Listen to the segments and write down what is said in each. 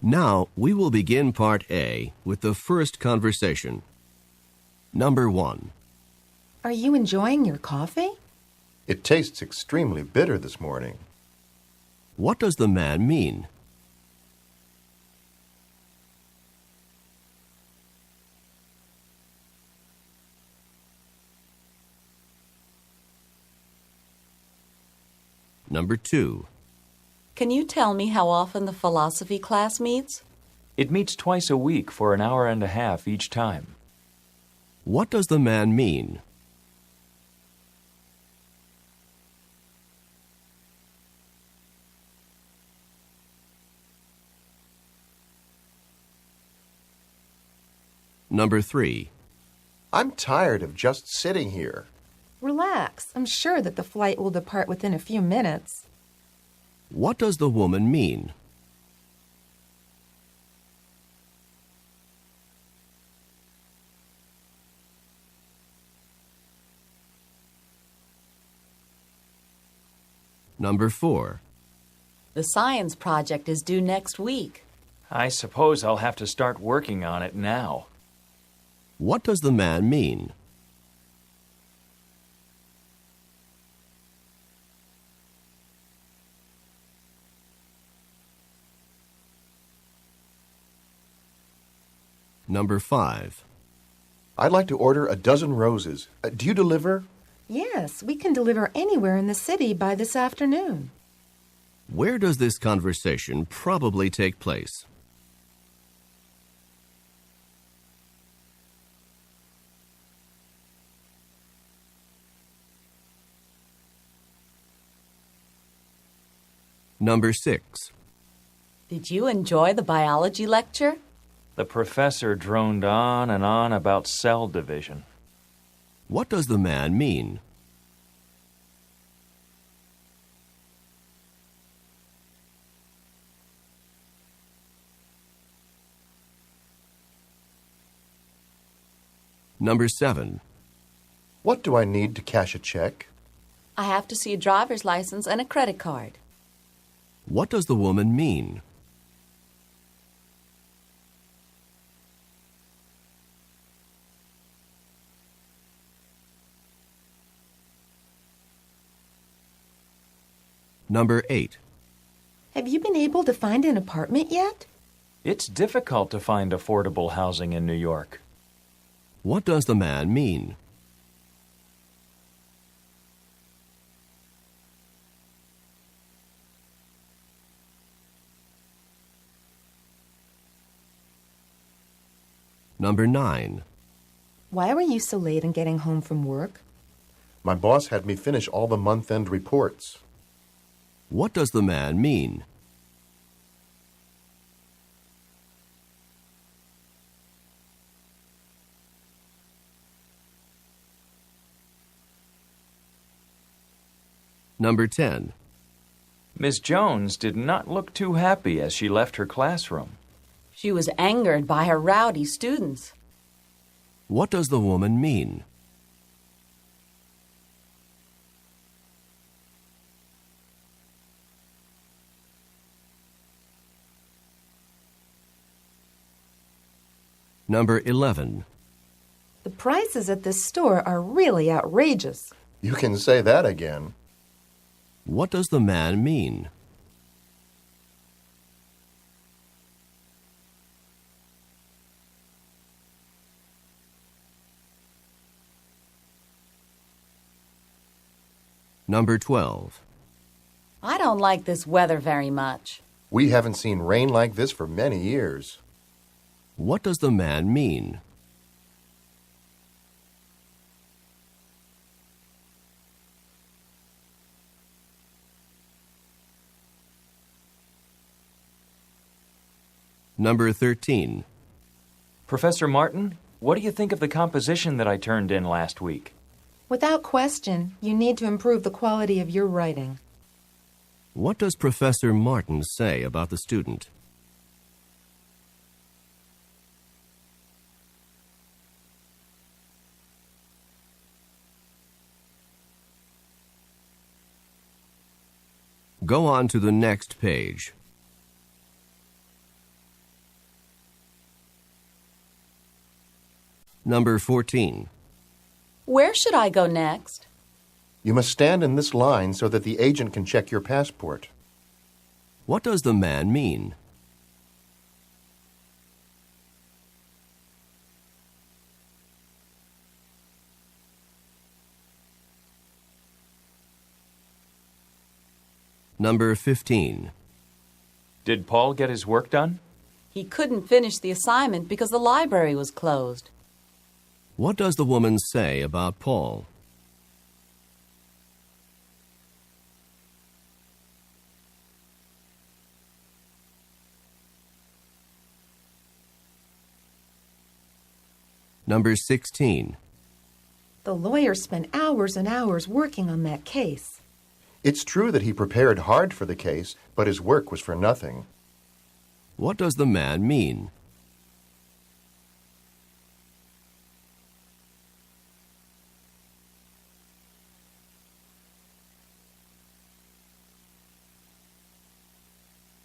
Now, we will begin Part A with the first conversation. Number 1. Are you enjoying your coffee? It tastes extremely bitter this morning. What does the man mean? Number 2. Can you tell me how often the philosophy class meets? It meets twice a week for an hour and a half each time. What does the man mean? Number 3. I'm tired of just sitting here. Relax. I'm sure that the flight will depart within a few minutes. What does the woman mean? Number 4. The science project is due next week. I suppose I'll have to start working on it now. What does the man mean? Number 5. I'd like to order a dozen roses. Do you deliver? Yes, we can deliver anywhere in the city by this afternoon. Where does this conversation probably take place? Number 6. Did you enjoy the biology lecture? The professor droned on and on about cell division. What does the man mean? Number 7. What do I need to cash a check? I have to see a driver's license and a credit card. What does the woman mean? Number 8. Have you been able to find an apartment yet? It's difficult to find affordable housing in New York. What does the man mean? Number 9. Why were you so late in getting home from work? My boss had me finish all the month-end reports. What does the man mean? Number 10. Miss Jones did not look too happy as she left her classroom. She was angered by her rowdy students. What does the woman mean? Number 11. The prices at this store are really outrageous. You can say that again. What does the man mean? Number 12. I don't like this weather very much. We haven't seen rain like this for many years. What does the man mean? Number 13. Professor Martin, what do you think of the composition that I turned in last week? Without question, you need to improve the quality of your writing. What does Professor Martin say about the student? Go on to the next page. Number 14. Where should I go next? You must stand in this line so that the agent can check your passport. What does the man mean? Number 15. Did Paul get his work done? He couldn't finish the assignment because the library was closed. What does the woman say about Paul? Number 16. The lawyer spent hours and hours working on that case. It's true that he prepared hard for the case, but his work was for nothing. What does the man mean?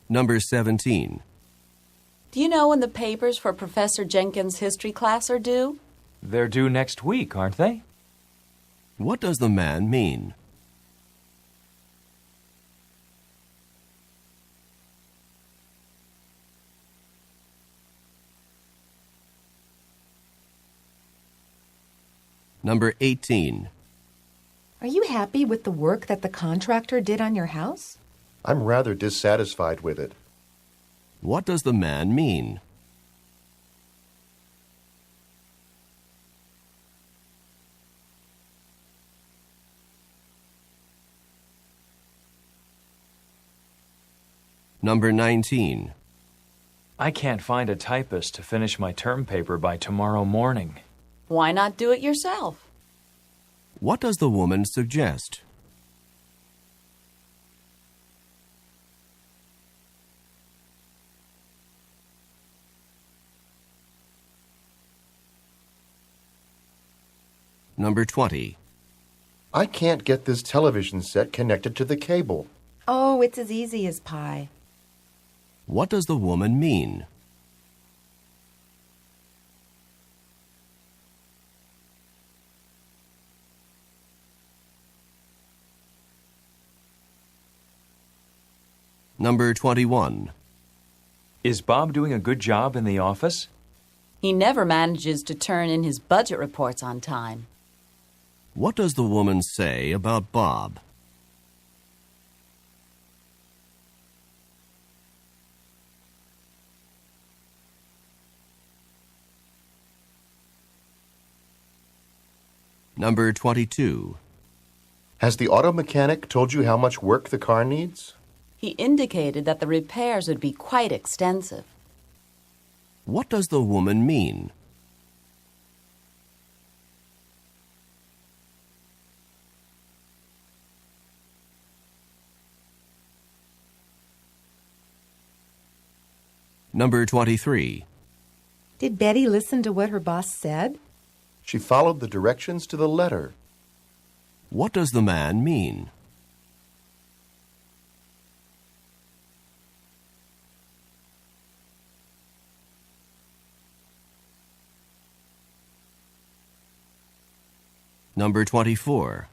Number 17. Do you know when the papers for Professor Jenkins' history class are due? They're due next week, aren't they? What does the man mean? Number 18. Are you happy with the work that the contractor did on your house? I'm rather dissatisfied with it. What does the man mean? Number 19. I can't find a typist to finish my term paper by tomorrow morning. Why not do it yourself? What does the woman suggest? Number 20. I can't get this television set connected to the cable. Oh, it's as easy as pie. What does the woman mean? Number 21. Is Bob doing a good job in the office? He never manages to turn in his budget reports on time. What does the woman say about Bob? Number 22. Has the auto mechanic told you how much work the car needs? He indicated that the repairs would be quite extensive. What does the woman mean? Number 23. Did Betty listen to what her boss said? She followed the directions to the letter. What does the man mean? Number 24.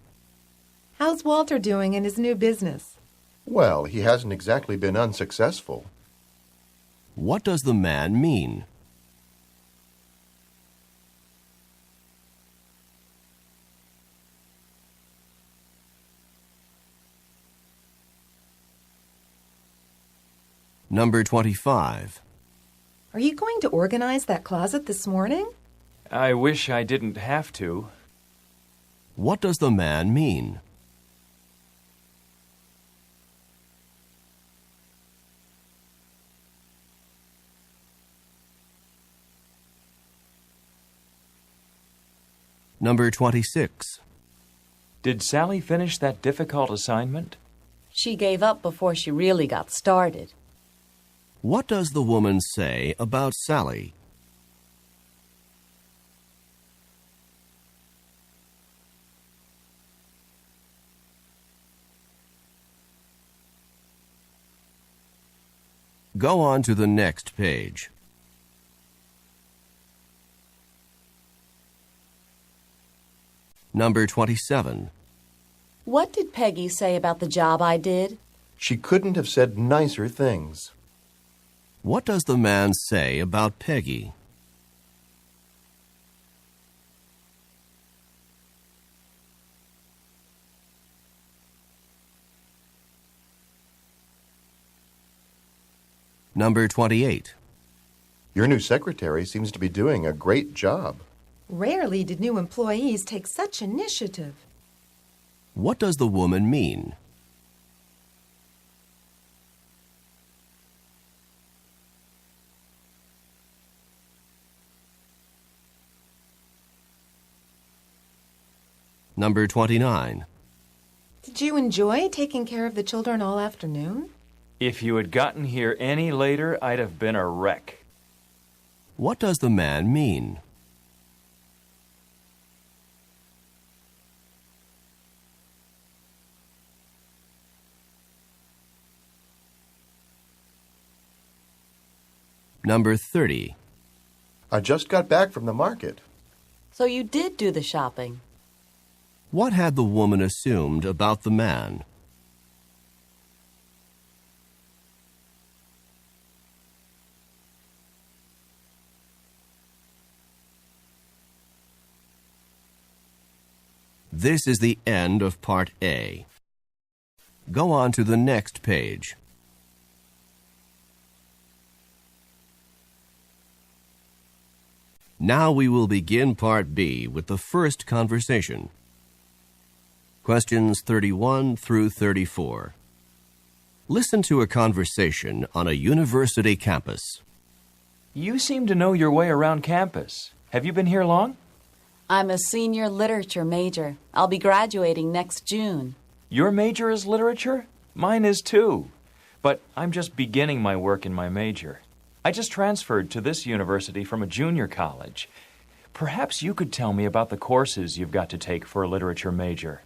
How's Walter doing in his new business? Well, he hasn't exactly been unsuccessful. What does the man mean? Number 25. Are you going to organize that closet this morning? I wish I didn't have to. What does the man mean? Number 26. Did Sally finish that difficult assignment? She gave up before she really got started. What does the woman say about Sally? Go on to the next page. Number 27. What did Peggy say about the job I did? She couldn't have said nicer things. What does the man say about Peggy? Number 28. Your new secretary seems to be doing a great job. Rarely did new employees take such initiative. What does the woman mean? Number 29. Did you enjoy taking care of the children all afternoon? If you had gotten here any later, I'd have been a wreck. What does the man mean? Number 30. I just got back from the market. So you did do the shopping. What had the woman assumed about the man? This is the end of Part A. Go on to the next page. Now we will begin Part B with the first conversation. Questions 31 through 34. Listen to a conversation on a university campus. You seem to know your way around campus. Have you been here long? I'm a senior literature major. I'll be graduating next June. Your major is literature? Mine is too. But I'm just beginning my work in my major. I just transferred to this university from a junior college. Perhaps you could tell me about the courses you've got to take for a literature major.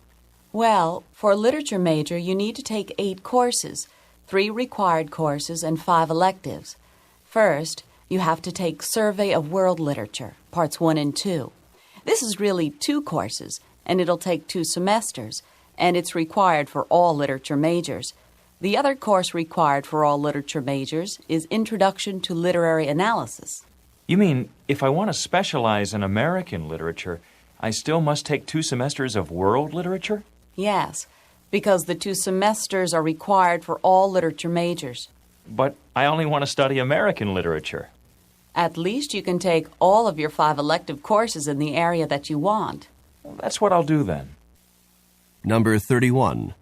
Well, for a literature major, you need to take 8 courses, 3 required courses and 5 electives. First, you have to take Survey of World Literature, Parts 1 and 2. This is really 2 courses, and it'll take 2 semesters, and it's required for all literature majors. The other course required for all literature majors is Introduction to Literary Analysis. You mean, if I want to specialize in American literature, I still must take 2 semesters of world literature? Yes, because the 2 semesters are required for all literature majors. But I only want to study American literature. At least you can take all of your 5 elective courses in the area that you want. Well, that's what I'll do then. Number 31.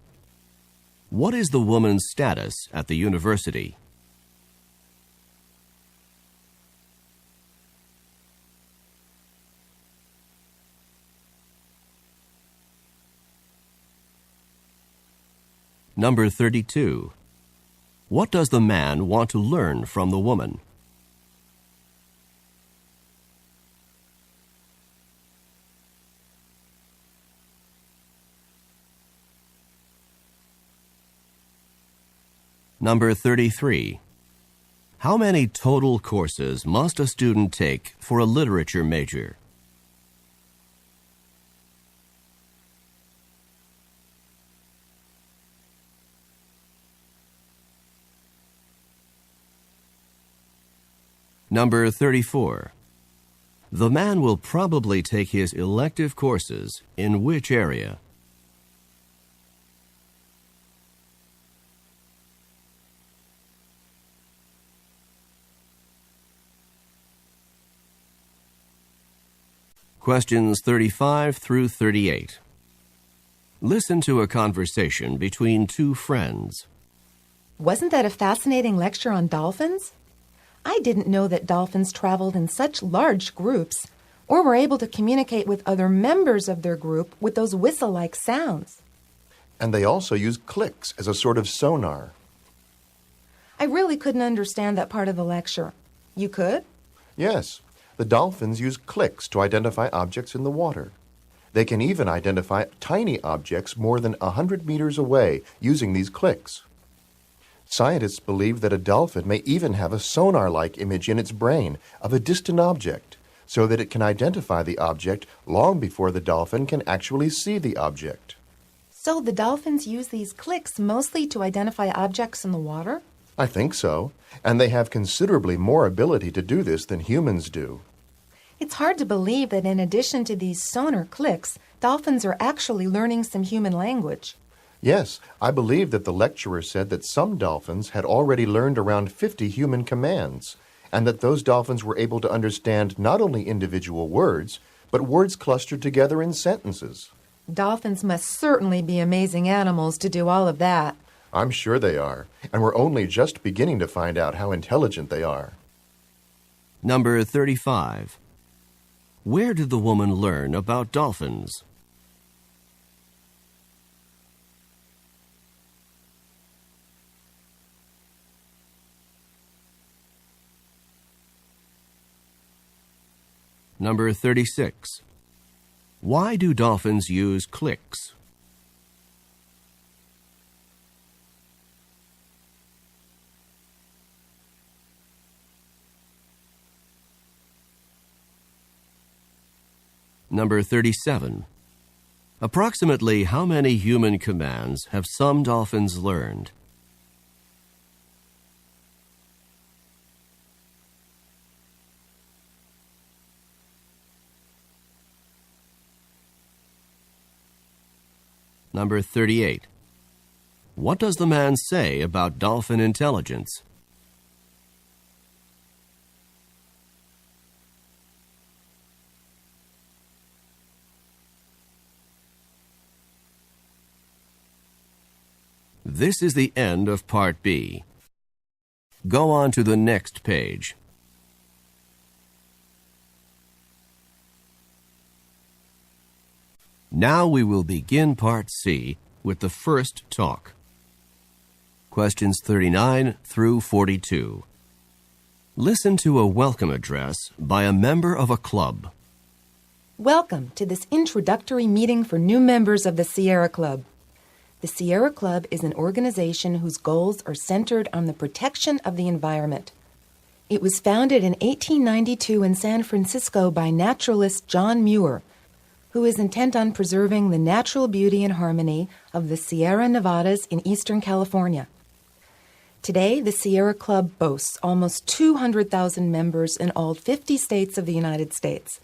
What is the woman's status at the university? Number 32. What does the man want to learn from the woman? Number 33. How many total courses must a student take for a literature major? Number 34. The man will probably take his elective courses in which area? Questions 35 through 38. Listen to a conversation between 2 friends. Wasn't that a fascinating lecture on dolphins? I didn't know that dolphins traveled in such large groups or were able to communicate with other members of their group with those whistle-like sounds. And they also use clicks as a sort of sonar. I really couldn't understand that part of the lecture. You could? Yes, the dolphins use clicks to identify objects in the water. They can even identify tiny objects more than 100 meters away using these clicks. Scientists believe that a dolphin may even have a sonar-like image in its brain of a distant object, so that it can identify the object long before the dolphin can actually see the object. So the dolphins use these clicks mostly to identify objects in the water? I think so, and they have considerably more ability to do this than humans do. It's hard to believe that in addition to these sonar clicks, dolphins are actually learning some human language. Yes, I believe that the lecturer said that some dolphins had already learned around 50 human commands, and that those dolphins were able to understand not only individual words, but words clustered together in sentences. Dolphins must certainly be amazing animals to do all of that. I'm sure they are, and we're only just beginning to find out how intelligent they are. Number 35. Where did the woman learn about dolphins? Number 36. Why do dolphins use clicks? Number 37. Approximately how many human commands have some dolphins learned? Number 38. What does the man say about dolphin intelligence? This is the end of Part B. Go on to the next page. Now we will begin Part C with the first talk. Questions 39 through 42. Listen to a welcome address by a member of a club. Welcome to this introductory meeting for new members of the Sierra Club. The Sierra Club is an organization whose goals are centered on the protection of the environment. It was founded in 1892 in San Francisco by naturalist John Muir, who is intent on preserving the natural beauty and harmony of the Sierra Nevadas in eastern California. Today, the Sierra Club boasts almost 200,000 members in all 50 states of the United States.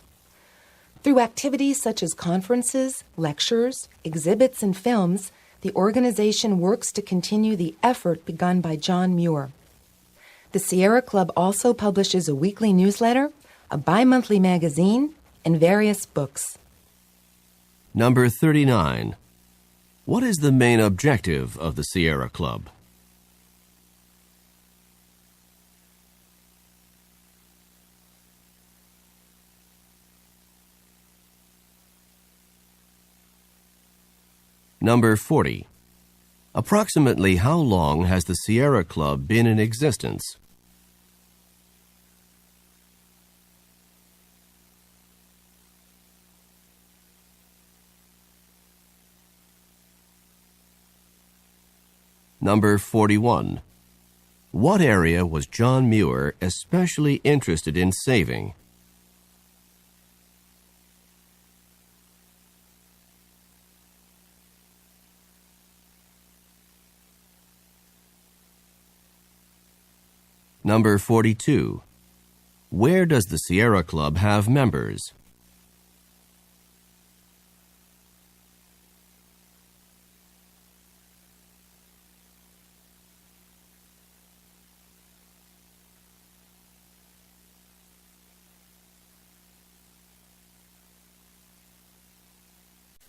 Through activities such as conferences, lectures, exhibits, and films, the organization works to continue the effort begun by John Muir. The Sierra Club also publishes a weekly newsletter, a bi-monthly magazine, and various books. Number 39. What is the main objective of the Sierra Club? Number 40. Approximately how long has the Sierra Club been in existence? Number 41. What area was John Muir especially interested in saving? Number 42. Where does the Sierra Club have members?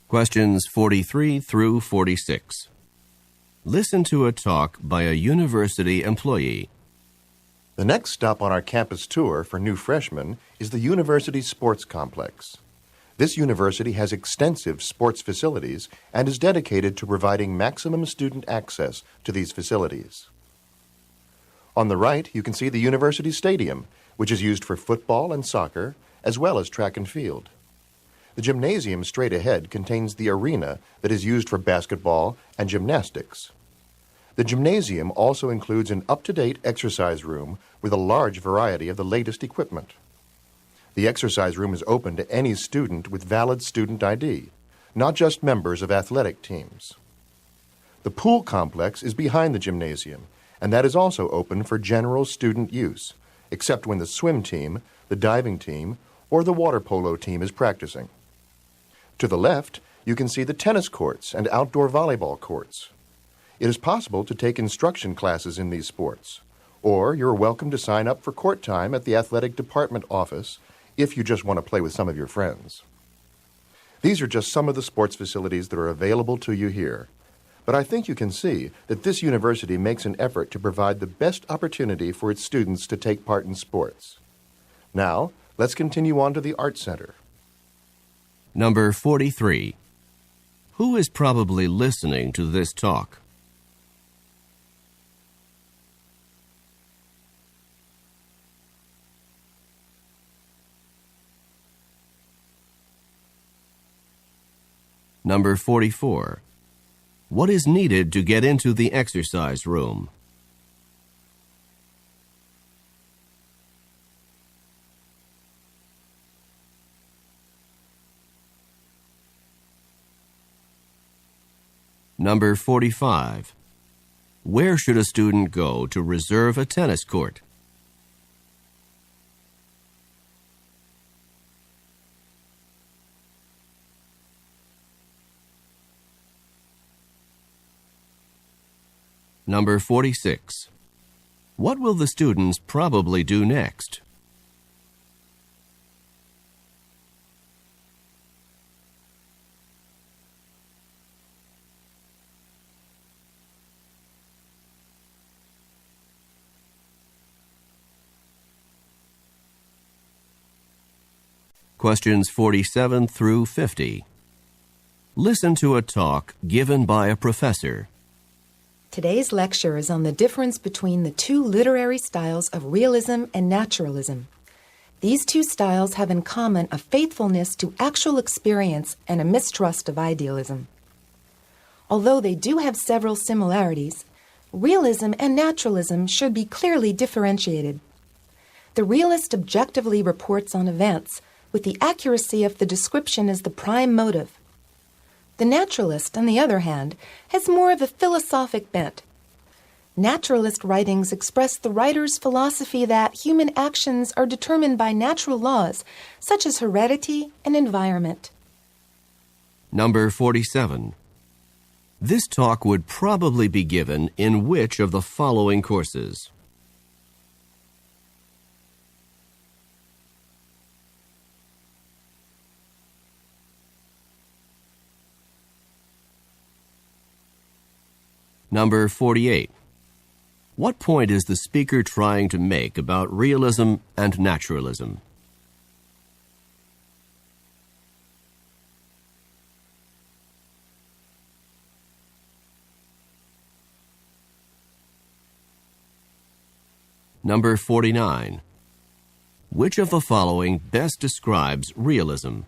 Questions 43 through 46. Listen to a talk by a university employee. The next stop on our campus tour for new freshmen is the University Sports Complex. This university has extensive sports facilities and is dedicated to providing maximum student access to these facilities. On the right, you can see the University Stadium, which is used for football and soccer, as well as track and field. The gymnasium straight ahead contains the arena that is used for basketball and gymnastics. The gymnasium also includes an up-to-date exercise room with a large variety of the latest equipment. The exercise room is open to any student with valid student ID, not just members of athletic teams. The pool complex is behind the gymnasium, and that is also open for general student use, except when the swim team, the diving team, or the water polo team is practicing. To the left, you can see the tennis courts and outdoor volleyball courts. It is possible to take instruction classes in these sports, or you're welcome to sign up for court time at the athletic department office if you just want to play with some of your friends. These are just some of the sports facilities that are available to you here, but I think you can see that this university makes an effort to provide the best opportunity for its students to take part in sports. Now, let's continue on to the Art Center. Number 43. Who is probably listening to this talk? Number 44. What is needed to get into the exercise room? Number 45. Where should a student go to reserve a tennis court? Number 46. What will the students probably do next? Questions 47 through 50. Listen to a talk given by a professor. Today's lecture is on the difference between the two literary styles of realism and naturalism. These two styles have in common a faithfulness to actual experience and a mistrust of idealism. Although they do have several similarities, realism and naturalism should be clearly differentiated. The realist objectively reports on events, with the accuracy of the description as the prime motive. The naturalist, on the other hand, has more of a philosophic bent. Naturalist writings express the writer's philosophy that human actions are determined by natural laws, such as heredity and environment. Number 47. This talk would probably be given in which of the following courses? Number 48. What point is the speaker trying to make about realism and naturalism? Number 49. Which of the following best describes realism?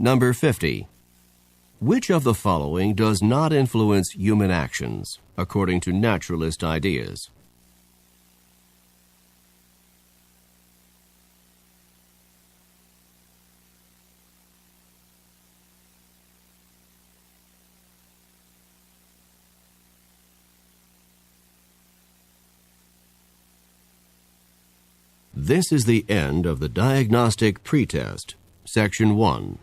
Number 50. Which of the following does not influence human actions, according to naturalist ideas? This is the end of the diagnostic pretest, Section 1.